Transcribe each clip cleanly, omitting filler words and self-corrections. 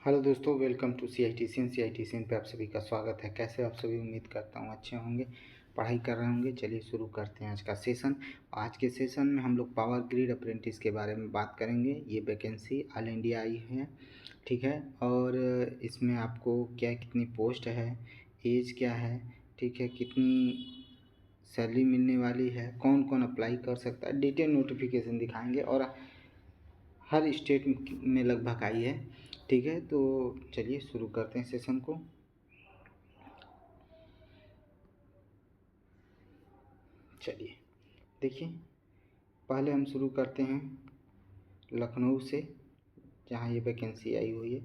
Hello दोस्तों, welcome to C I T C N पे आप सभी का स्वागत है। कैसे आप सभी? उम्मीद करता हूँ अच्छे होंगे, पढ़ाई कर रहे होंगे। चलिए शुरू करते हैं आज का सेशन। आज के सेशन में हम लोग पावर ग्रिड अप्रेंटिस के बारे में बात करेंगे। ये वैकेंसी ऑल इंडिया आई है, ठीक है। और इसमें आपको क्या कितनी पोस्ट है, एज क्या है, ठीक है, कितनी सैलरी मिलने वाली है, कौन कौन अप्लाई कर सकता है, डिटेल नोटिफिकेशन दिखाएंगे। और हर स्टेट में लगभग आई है, ठीक है। तो चलिए शुरू करते हैं सेशन को। चलिए देखिए, पहले हम शुरू करते हैं लखनऊ से, जहाँ ये वैकेंसी आई हुई है।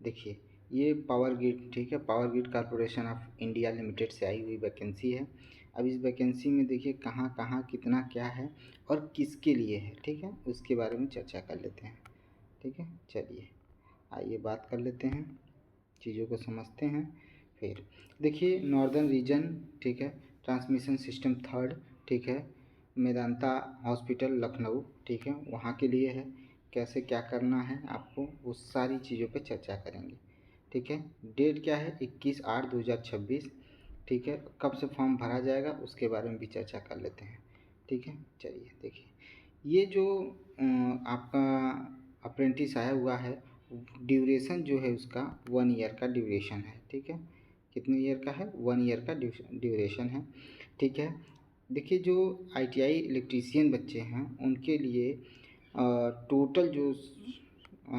देखिए, ये पावर ग्रिड, ठीक है, power grid corporation of India limited से आई हुई वैकेंसी है। अब इस वैकेंसी में देखिए कहाँ कहाँ कितना क्या है और किसके लिए है, ठीक है, उसके बारे में चर्चा कर लेते हैं, ठीक है। चलिए आइए बात कर लेते हैं, चीज़ों को समझते हैं। फिर देखिए, नॉर्दर्न रीजन, ठीक है, ट्रांसमिशन सिस्टम थर्ड, ठीक है, मेदांता हॉस्पिटल लखनऊ, ठीक है, वहाँ के लिए है। कैसे क्या करना है आपको, वो सारी चीज़ों पे चर्चा करेंगे, ठीक है। डेट क्या है? 21/8/2026, ठीक है। कब से फॉर्म भरा जाएगा उसके बारे में भी चर्चा कर लेते हैं, ठीक है। चलिए देखिए, ये जो आपका अप्रेंटिस आया हुआ है, ड्यूरेशन जो है उसका 1 ईयर का ड्यूरेशन है, ठीक है। कितने ईयर का है? 1 ईयर का ड्यूरेशन है, ठीक है। देखिए, जो आईटीआई इलेक्ट्रीशियन बच्चे हैं उनके लिए टोटल जो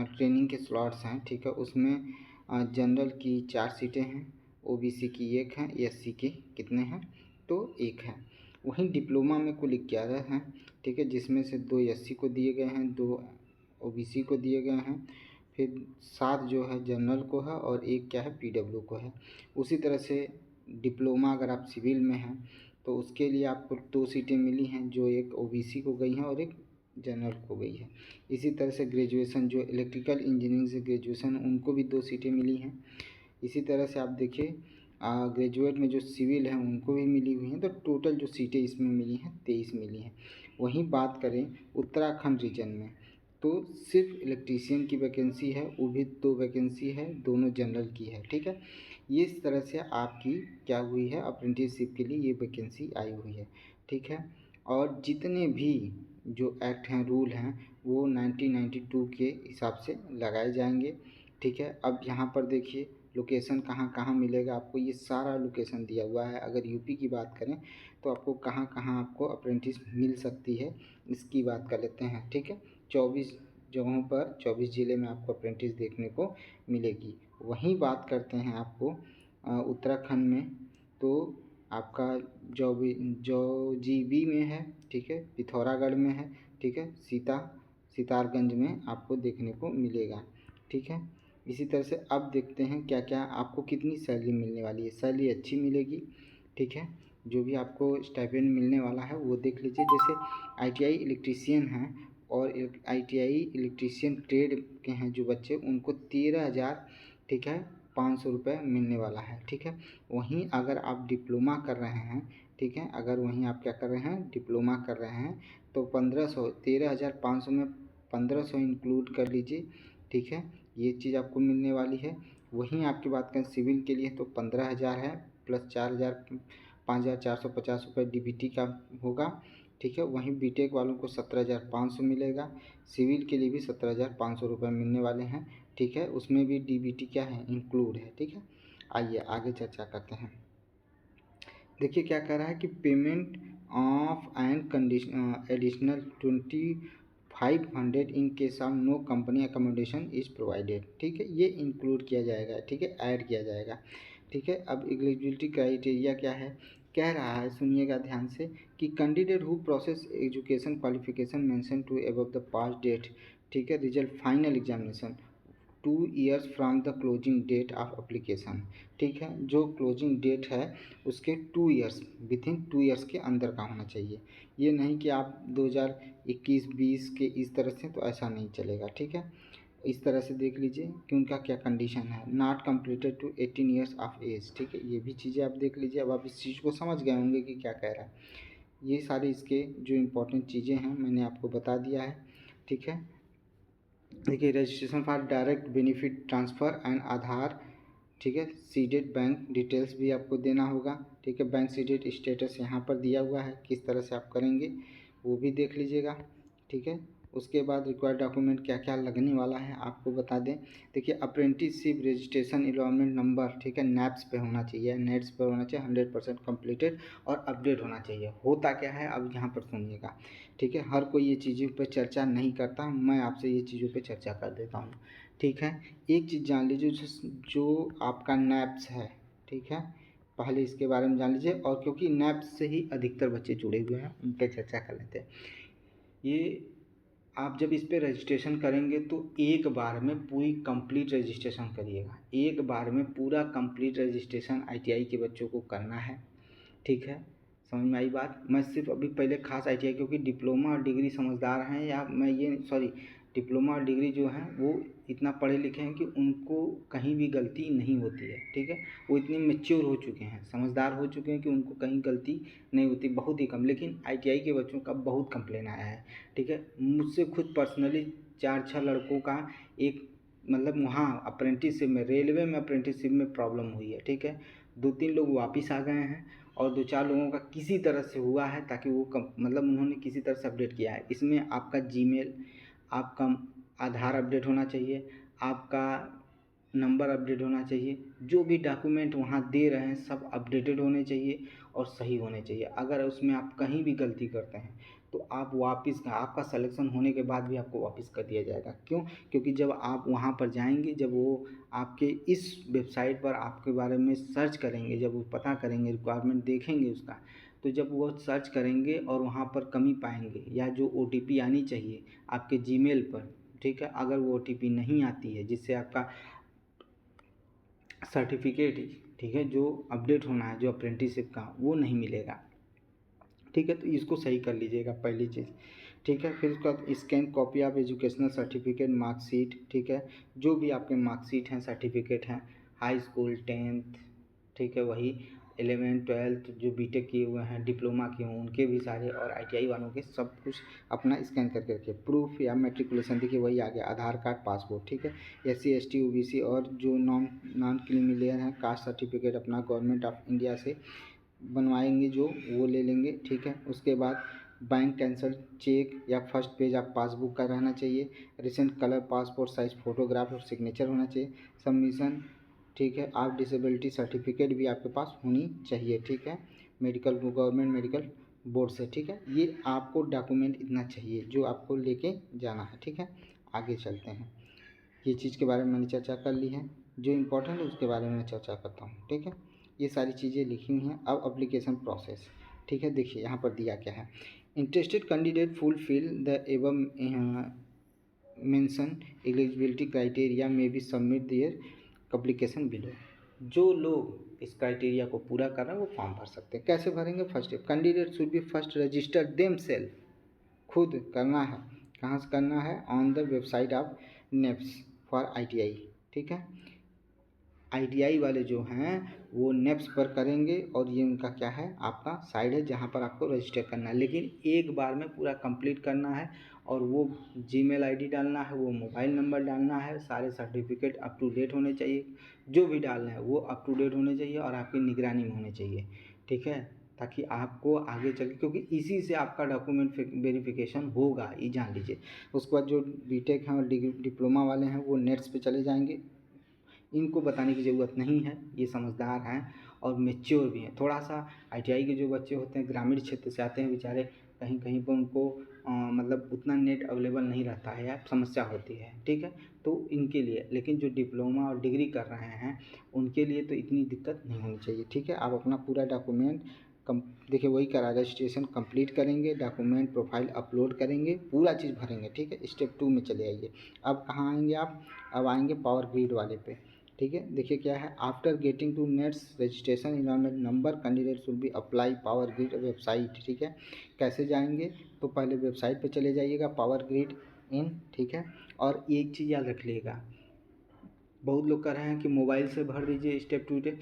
ट्रेनिंग के स्लॉट्स हैं, ठीक है, उसमें जनरल की 4 सीटें हैं, ओबीसी की 1 है, एससी की कितने हैं? तो 1 है। वहीं डिप्लोमा में कुल 11 हैं, ठीक है, जिसमें से 2 एससी को दिए गए हैं, 2 ओबीसी को दिए गए हैं, फिर 7 जो है जनरल को है और 1 क्या है? पीडब्ल्यू को है। उसी तरह से डिप्लोमा अगर आप सिविल में हैं तो उसके लिए आपको 2 सीटें मिली हैं, जो एक ओबीसी को गई हैं और एक जनरल को गई है। इसी तरह से ग्रेजुएशन, जो इलेक्ट्रिकल इंजीनियरिंग से ग्रेजुएशन, उनको भी 2 सीटें मिली हैं। इसी तरह से आप देखिए, ग्रेजुएट में जो सिविल है उनको भी मिली हुई हैं। तो टोटल जो सीटें इसमें मिली हैं 23 मिली हैं। वहीं बात करें उत्तराखंड रीजन में, तो सिर्फ इलेक्ट्रीशियन की वैकेंसी है, वो भी 2 वैकेंसी है, दोनों जनरल की है, ठीक है। ये इस तरह से आपकी क्या हुई है, अप्रेंटिसशिप के लिए ये वैकेंसी आई हुई है, ठीक है। और जितने भी जो एक्ट हैं, रूल हैं, वो 1992 के हिसाब से लगाए जाएंगे, ठीक है। अब यहाँ पर देखिए लोकेशन कहाँ कहाँ मिलेगा आपको, ये सारा लोकेशन दिया हुआ है। अगर यूपी की बात करें तो आपको कहाँ कहाँ आपको अप्रेंटिस मिल सकती है, इसकी बात कर लेते हैं, ठीक है। 24 जगहों पर 24 ज़िले में आपको अप्रेंटिस देखने को मिलेगी। वहीं बात करते हैं आपको उत्तराखंड में, तो आपका जोजीबी में है, ठीक है, पिथौरागढ़ में है, ठीक है, सितारगंज में आपको देखने को मिलेगा, ठीक है। इसी तरह से अब देखते हैं क्या क्या आपको कितनी सैलरी मिलने वाली है। सैलरी अच्छी मिलेगी, ठीक है। जो भी आपको स्टाइपेंड मिलने वाला है वो देख लीजिए। जैसे आईटीआई इलेक्ट्रीशियन हैं और आईटीआई इलेक्ट्रीशियन ट्रेड के हैं जो बच्चे, उनको 13,000, ठीक है, 500 रुपये मिलने वाला है, ठीक है। वहीं अगर आप डिप्लोमा कर रहे हैं, ठीक है, अगर वहीं आप क्या कर रहे हैं, डिप्लोमा कर रहे हैं, तो 1500, 13,500 में 1500 इंक्लूड कर लीजिए, ठीक है। ये चीज़ आपको मिलने वाली है। वहीं आपकी बात करें सिविल के लिए तो 15,000 है, प्लस 4,000, 5,450 रुपये डीबीटी का होगा, ठीक है। वहीं बीटेक वालों को 17,500 मिलेगा। सिविल के लिए भी 17,500 रुपये मिलने वाले हैं, ठीक है। उसमें भी डीबीटी क्या है, इंक्लूड है, ठीक है। आइए आगे चर्चा करते हैं। देखिए क्या कह रहा है कि payment of and condition additional 2,500 in case of no company accommodation is provided, ठीक है। ये इंक्लूड किया जाएगा, ठीक है, ऐड किया जाएगा, ठीक है। अब एलिजिबिलिटी क्राइटेरिया क्या है, कह रहा है, सुनिएगा ध्यान से, कि candidate who process education qualification mention to above the pass date, ठीक है, result final examination 2 years from the closing date of application, ठीक है। जो क्लोजिंग डेट है उसके 2 ईयर्स, विथिन 2 ईयर्स के अंदर का होना चाहिए। ये नहीं कि आप 2021-20 के इस तरह से, तो ऐसा नहीं चलेगा, ठीक है। इस तरह से देख लीजिए कि उनका क्या कंडीशन है, not completed to 18 years of age, ठीक है। ये भी चीज़ें आप देख लीजिए। अब आप इस चीज़ को समझ गए होंगे कि क्या कह रहा है। ये सारी इसके जो इम्पोर्टेंट चीज़ें हैं मैंने आपको बता दिया है, ठीक है। देखिए registration for direct benefit transfer and Aadhaar, ठीक है, सीडेड बैंक डिटेल्स भी आपको देना होगा, ठीक है। बैंक सीडेड स्टेटस यहाँ पर दिया हुआ है, किस तरह से आप करेंगे वो भी देख लीजिएगा, ठीक है। उसके बाद रिक्वायर्ड डॉक्यूमेंट क्या क्या लगने वाला है आपको बता दें। देखिए अप्रेंटिसशिप रजिस्ट्रेशन इन्रोलमेंट नंबर, ठीक है, नैप्स पे होना चाहिए, नेट्स पर होना चाहिए, 100% कम्प्लीटेड और अपडेट होना चाहिए। होता क्या है अब यहाँ पर सुनिएगा, ठीक है, हर कोई ये चीज़ों पर चर्चा नहीं करता, मैं आपसे ये चीज़ों पर चर्चा कर देता हूँ, ठीक है। एक चीज़ जान लीजिए, जो आपका नैप्स है, ठीक है, पहले इसके बारे में जान लीजिए, और क्योंकि नैप्स से ही अधिकतर बच्चे जुड़े हुए हैं उन पर चर्चा कर लेते हैं। ये आप जब इस पर रजिस्ट्रेशन करेंगे तो एक बार में पूरी कंप्लीट रजिस्ट्रेशन करिएगा, एक बार में पूरा कंप्लीट रजिस्ट्रेशन आईटीआई के बच्चों को करना है, ठीक है। समझ में आई बात। मैं सिर्फ अभी पहले खास आईटीआई, क्योंकि डिप्लोमा और डिग्री समझदार हैं, या मैं ये सॉरी, डिप्लोमा और डिग्री जो हैं वो इतना पढ़े लिखे हैं कि उनको कहीं भी गलती नहीं होती है, ठीक है। वो इतने मैच्योर हो चुके हैं, समझदार हो चुके हैं कि उनको कहीं गलती नहीं होती, बहुत ही कम। लेकिन आईटीआई के बच्चों का बहुत कंप्लेन आया है, ठीक है। मुझसे खुद पर्सनली 4-6 लड़कों का एक मतलब वहाँ अप्रेंटिसशिप में, रेलवे में अप्रेंटिसशिप में प्रॉब्लम हुई है, ठीक है। 2-3 लोग वापस आ गए हैं और 2-4 लोगों का किसी तरह से हुआ है, ताकि वो मतलब उन्होंने किसी तरह से अपडेट किया है। इसमें आपका जीमेल, आपका आधार अपडेट होना चाहिए, आपका नंबर अपडेट होना चाहिए, जो भी डॉक्यूमेंट वहाँ दे रहे हैं सब अपडेटेड होने चाहिए और सही होने चाहिए। अगर उसमें आप कहीं भी गलती करते हैं तो आप वापस, आपका सिलेक्शन होने के बाद भी आपको वापस कर दिया जाएगा। क्यों? क्योंकि जब आप वहाँ पर जाएंगे, जब वो आपके इस वेबसाइट पर आपके बारे में सर्च करेंगे, जब वो पता करेंगे, रिक्वायरमेंट देखेंगे उसका, तो जब वो सर्च करेंगे और वहाँ पर कमी पाएंगे, या जो ओटीपी आनी चाहिए आपके जीमेल पर, ठीक है, अगर वो ओटीपी नहीं आती है जिससे आपका सर्टिफिकेट, ठीक है, जो अपडेट होना है जो अप्रेंटिसशिप का, वो नहीं मिलेगा, ठीक है। तो इसको सही कर लीजिएगा पहली चीज़, ठीक है। फिर उसका scan copy of educational certificate, marksheet, ठीक है, जो भी आपके मार्कशीट हैं, सर्टिफिकेट हैं, हाई स्कूल 10th, ठीक है, वही 11th 12th जो बीटेक किए हुए हैं, डिप्लोमा किए हुए उनके भी सारे, और आईटीआई वालों के सब कुछ अपना स्कैन करके रखिए। प्रूफ या मेट्रिकुलेशन, देखिए वही आ गया, आधार कार्ड, पासपोर्ट, ठीक है। SC ST OBC और जो नॉन क्रीमी लेयर हैं, कास्ट सर्टिफिकेट अपना गवर्नमेंट ऑफ इंडिया से बनवाएंगे जो, वो ले लेंगे, ठीक है। उसके बाद बैंक कैंसल चेक या फर्स्ट पेज आप पासबुक का रहना चाहिए। Recent colour passport size photograph और सिग्नेचर होना चाहिए। सबमिशन, ठीक है। आप डिसेबिलिटी सर्टिफिकेट भी आपके पास होनी चाहिए, ठीक है, मेडिकल, गवर्नमेंट मेडिकल बोर्ड से, ठीक है। ये आपको डॉक्यूमेंट इतना चाहिए जो आपको लेके जाना है, ठीक है। आगे चलते हैं, ये चीज़ के बारे में मैंने चर्चा कर ली है, जो इम्पोर्टेंट है उसके बारे में मैं चर्चा करता हूँ, ठीक है। ये सारी चीज़ें लिखी हुई हैं। अब एप्लीकेशन प्रोसेस, ठीक है, देखिए यहाँ पर दिया क्या है। इंटरेस्टेड कैंडिडेट फुलफिल द एवं मेंशन एलिजिबिलिटी क्राइटेरिया में भी सबमिट देयर एप्लीकेशन बिलो। जो लोग इस क्राइटेरिया को पूरा कर रहे हैं वो फॉर्म भर सकते हैं। कैसे भरेंगे? First step, candidate should B first resistor them self, खुद करना है। कहाँ से करना है? On the website of neps for ITI, ठीक है। आईटीआई वाले जो हैं वो नेप्स पर करेंगे, और ये उनका क्या है, आपका साइट है जहाँ पर आपको रजिस्टर करना है। लेकिन एक बार में पूरा कंप्लीट करना है, और वो जीमेल आईडी डालना है, वो मोबाइल नंबर डालना है, सारे सर्टिफिकेट अप टू डेट होने चाहिए, जो भी डालना है वो अप टू डेट होने चाहिए और आपकी निगरानी में होने चाहिए, ठीक है, ताकि आपको आगे चल, क्योंकि इसी से आपका डॉक्यूमेंट वेरिफिकेशन होगा, ये जान लीजिए। उसके बाद जो बीटेक हैं और डिप्लोमा वाले हैं वो नेट्स पे चले जाएंगे, इनको बताने की ज़रूरत नहीं है, ये समझदार हैं और मैच्योर भी हैं। थोड़ा सा आईटीआई के जो बच्चे होते हैं ग्रामीण क्षेत्र से आते हैं बेचारे, कहीं कहीं पर उनको मतलब उतना नेट अवेलेबल नहीं रहता है या समस्या होती है, ठीक है, तो इनके लिए। लेकिन जो डिप्लोमा और डिग्री कर रहे हैं उनके लिए तो इतनी दिक्कत नहीं होनी चाहिए, ठीक है। आप अपना पूरा डॉक्यूमेंट देखिए वही करा, रजिस्ट्रेशन कंप्लीट करेंगे, डॉक्यूमेंट प्रोफाइल अपलोड करेंगे, पूरा चीज़ भरेंगे, ठीक है। स्टेप 2 में चले आइए। अब कहाँ आएंगे आप? अब आएंगे पावर ग्रिड वाले पे, ठीक है। देखिए क्या है, after getting to NATS registration environment number candidate should be apply power grid website, ठीक है। कैसे जाएंगे? तो पहले वेबसाइट पे चले जाइएगा, पावर ग्रिड इन, ठीक है। और एक चीज़ याद रख लीजिएगा, बहुत लोग कह रहे हैं कि मोबाइल से भर दीजिए स्टेप 2 स्टेप।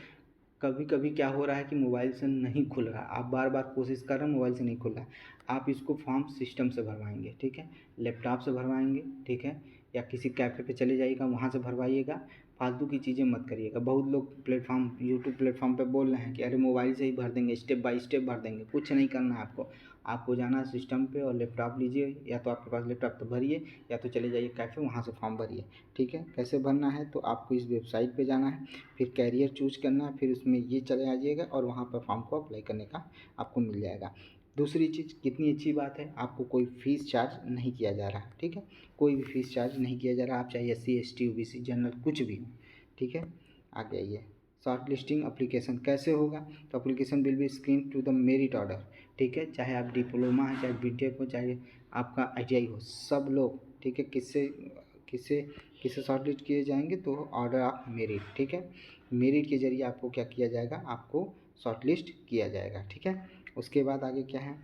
कभी कभी क्या हो रहा है कि मोबाइल से नहीं खुल रहा, आप बार बार कोशिश कर रहे हैं, मोबाइल से नहीं खुल रहा है। आप इसको फॉर्म सिस्टम से भरवाएंगे, ठीक है, लैपटॉप से भरवाएंगे, ठीक है, या किसी कैफ़े पे चले जाइएगा, वहाँ से भरवाइएगा। फालतू की चीज़ें मत करिएगा। बहुत लोग प्लेटफॉर्म यूट्यूब प्लेटफॉर्म पे बोल रहे हैं कि अरे मोबाइल से ही भर देंगे, स्टेप बाय स्टेप भर देंगे। कुछ नहीं करना है आपको। आपको जाना है सिस्टम पे और लैपटॉप लीजिए, या तो आपके पास लैपटॉप तो भरिए, या तो चले जाइए कैफ़े, वहाँ से फॉर्म भरिए। ठीक है, कैसे भरना है तो आपको इस वेबसाइट पे जाना है, फिर कैरियर चूज करना है, फिर उसमें ये चले आइएगा और वहाँ पर फॉर्म को अप्लाई करने का आपको मिल जाएगा। दूसरी चीज़, कितनी अच्छी बात है, आपको कोई फ़ीस चार्ज नहीं किया जा रहा है। ठीक है, कोई भी फ़ीस चार्ज नहीं किया जा रहा। आप चाहे SC ST OBC जनरल कुछ भी हो। ठीक है, आगे आइए। शॉर्ट लिस्टिंग अप्लीकेशन कैसे होगा, तो application will be screen to the merit order. ठीक है, चाहे आप डिप्लोमा है, चाहे BTech हो, चाहे आपका ITI हो, सब लोग। ठीक है, किससे किससे किससे शॉर्ट लिस्ट किए जाएंगे, तो ऑर्डर ऑफ मेरिट। ठीक है, मेरिट के जरिए आपको क्या किया जाएगा, आपको शॉर्ट लिस्ट किया जाएगा। ठीक है, उसके बाद आगे क्या है,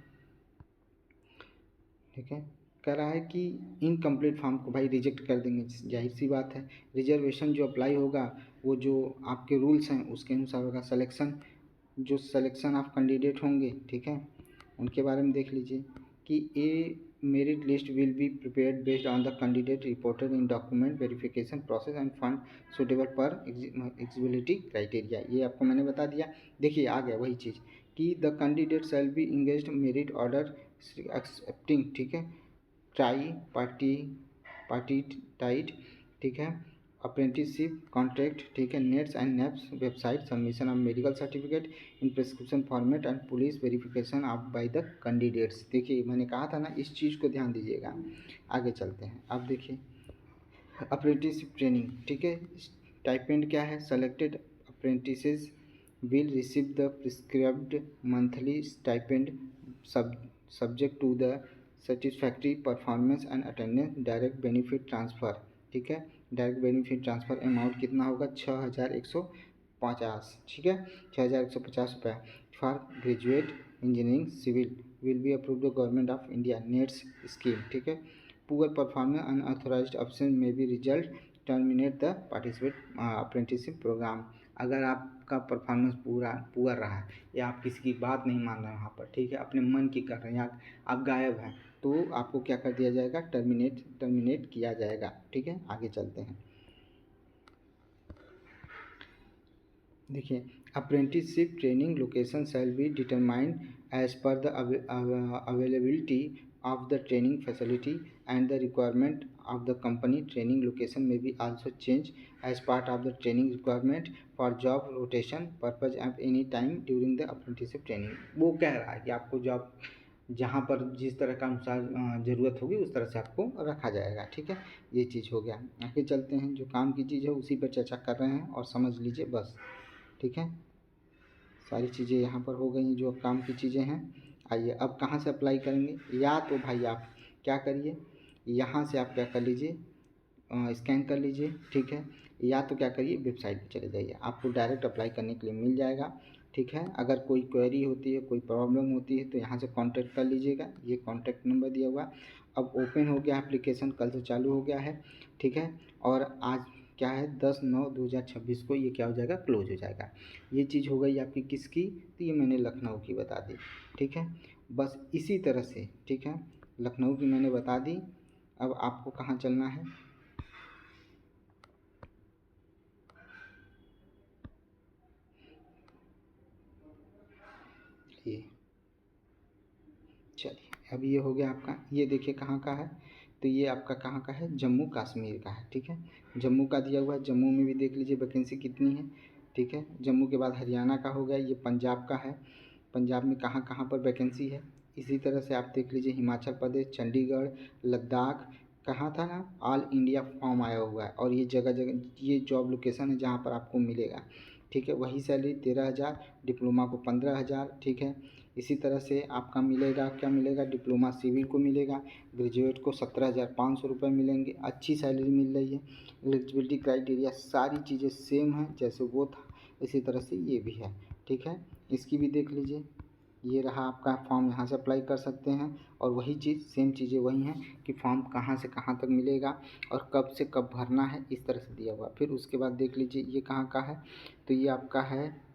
ठीक है, कह रहा है कि इनकम्प्लीट फॉर्म को भाई रिजेक्ट कर देंगे, जाहिर सी बात है। रिजर्वेशन जो अप्लाई होगा वो जो आपके रूल्स हैं उसके अनुसार होगा। सिलेक्शन ऑफ कैंडिडेट होंगे, ठीक है, उनके बारे में देख लीजिए कि a merit list will be prepared based on the candidate reported in document verification process and found suitable पर एलिजिबिलिटी क्राइटेरिया। ये आपको मैंने बता दिया। देखिए आ गया वही चीज़ कि the candidate shall be engaged merit order accepting, ठीक है, ट्राई पार्टी टाइट, ठीक है, अप्रेंटिसशिप कॉन्ट्रैक्ट, ठीक है, nets and neps website submission of medical certificate in prescription format and police verification of by the candidates. देखिए मैंने कहा था ना, इस चीज़ को ध्यान दीजिएगा। आगे चलते हैं, अब देखिए अप्रेंटिसशिप ट्रेनिंग, ठीक है, स्टाइपेंड क्या है, selected apprentices will receive the prescribed monthly stipend subject to the satisfactory performance and attendance। Direct benefit transfer, ठीक है, डायरेक्ट बेनिफिट ट्रांसफ़र अमाउंट कितना होगा, 6150, ठीक है, 6150 रुपये for graduate engineering civil will be approved the government of India NATS scheme. ठीक है, poor performance unauthorised option में भी result terminate the participate apprenticeship programme. अगर आपका परफॉर्मेंस पुअर रहा है, या आप किसी की बात नहीं मान रहे हैं वहाँ पर, ठीक है, अपने मन की कर रहे हैं, या आप गायब हैं, तो आपको क्या कर दिया जाएगा, टर्मिनेट किया जाएगा। ठीक है, आगे चलते हैं। देखिए apprenticeship training location shall be determined as per the availability of the training facility and the requirement of the company। training location may be also changed as part of the training requirement for job rotation purpose at any time during the apprenticeship training। वो कह रहा है कि आपको job जहाँ पर जिस तरह का अनुसार ज़रूरत होगी उस तरह से आपको रखा जाएगा। ठीक है, ये चीज़ हो गया। आगे चलते हैं, जो काम की चीज़ है उसी पर चर्चा कर रहे हैं और समझ लीजिए बस। ठीक है, सारी चीज़ें यहाँ पर हो गई जो काम की चीज़ें हैं। आइए अब कहाँ से अप्लाई करेंगे, या तो भाई आप क्या करिए, यहाँ से आप क्या कर लीजिए, स्कैन कर लीजिए। ठीक है, या तो क्या करिए, वेबसाइट पर चले जाइए, आपको डायरेक्ट अप्लाई करने के लिए मिल जाएगा। ठीक है, अगर कोई क्वेरी होती है, कोई प्रॉब्लम होती है, तो यहाँ से कांटेक्ट कर लीजिएगा, ये कांटेक्ट नंबर दिया हुआ। अब ओपन हो गया एप्लीकेशन, कल से चालू हो गया है। ठीक है, और आज क्या है, 10/9/2026 को ये क्या हो जाएगा, क्लोज हो जाएगा। ये चीज़ हो गई आपकी किसकी, तो ये मैंने लखनऊ की बता दी। ठीक है, बस इसी तरह से, ठीक है, लखनऊ की मैंने बता दी। अब आपको कहाँ चलना है, ये चलिए, अब ये हो गया आपका। ये देखिए कहाँ का है, तो ये आपका कहाँ का है, जम्मू कश्मीर का है। ठीक है, जम्मू का दिया हुआ है, जम्मू में भी देख लीजिए वैकेंसी कितनी है। ठीक है, जम्मू के बाद हरियाणा का हो गया, ये पंजाब का है, पंजाब में कहाँ कहाँ पर वैकेंसी है। इसी तरह से आप देख लीजिए हिमाचल प्रदेश, चंडीगढ़, लद्दाख, कहाँ था ना, ऑल इंडिया फॉर्म आया हुआ है, और ये जगह जगह ये जॉब लोकेशन है जहाँ पर आपको मिलेगा। ठीक है, वही सैलरी 13,000, डिप्लोमा को 15,000। ठीक है, इसी तरह से आपका मिलेगा, क्या मिलेगा, डिप्लोमा सिविल को मिलेगा, ग्रेजुएट को 17,500 रुपये मिलेंगे, अच्छी सैलरी मिल रही है। एलिजिबिलिटी क्राइटेरिया सारी चीज़ें सेम है जैसे वो था, इसी तरह से ये भी है। ठीक है, इसकी भी देख लीजिए, ये रहा आपका फॉर्म, यहाँ से अप्लाई कर सकते हैं, और वही चीज़ सेम चीज़ें वही हैं कि फॉर्म कहाँ से कहाँ तक मिलेगा और कब से कब भरना है, इस तरह से दिया हुआ। फिर उसके बाद देख लीजिए ये कहाँ का है, तो ये आपका है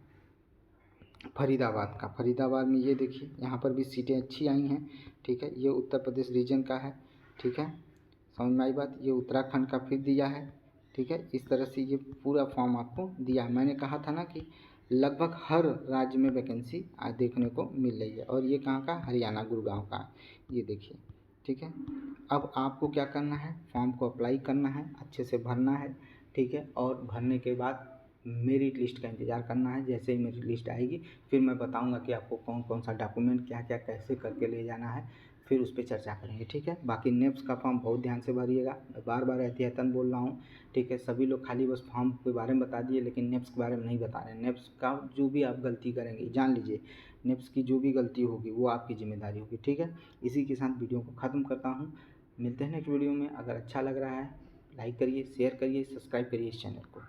फरीदाबाद का। फरीदाबाद में ये देखिए यहाँ पर भी सीटें अच्छी आई हैं। ठीक है, ये उत्तर प्रदेश रीजन का है। ठीक है, समझ में आई बात। ये उत्तराखंड का फिर दिया है, ठीक है। इस तरह से ये पूरा फॉर्म आपको दिया है। मैंने कहा था ना कि लगभग हर राज्य में वैकेंसी आज देखने को मिल रही है। और ये कहाँ का, हरियाणा गुड़गांव का, ये देखिए, ठीक है। अब आपको क्या करना है, फॉर्म को अप्लाई करना है, अच्छे से भरना है, ठीक है। और भरने के बाद मेरिट लिस्ट का इंतज़ार करना है। जैसे ही मेरिट लिस्ट आएगी फिर मैं बताऊंगा कि आपको कौन कौन सा डॉक्यूमेंट क्या क्या कैसे करके ले जाना है, फिर उस पर चर्चा करेंगे, ठीक है। बाकी नेप्स का फॉर्म बहुत ध्यान से भरिएगा, मैं बार बार एहतियातन बोल रहा हूँ, ठीक है। सभी लोग खाली बस फॉर्म के बारे में बता दिए लेकिन नेप्स के बारे में नहीं बता रहे हैं। नेप्स का जो भी आप गलती करेंगे, जान लीजिए नेप्स की जो भी गलती होगी वो आपकी जिम्मेदारी होगी, ठीक है। इसी के साथ वीडियो को ख़त्म करता हूँ। मिलते हैं नेक्स्ट वीडियो में। अगर अच्छा लग रहा है लाइक करिए, शेयर करिए, सब्सक्राइब करिए इस चैनल को।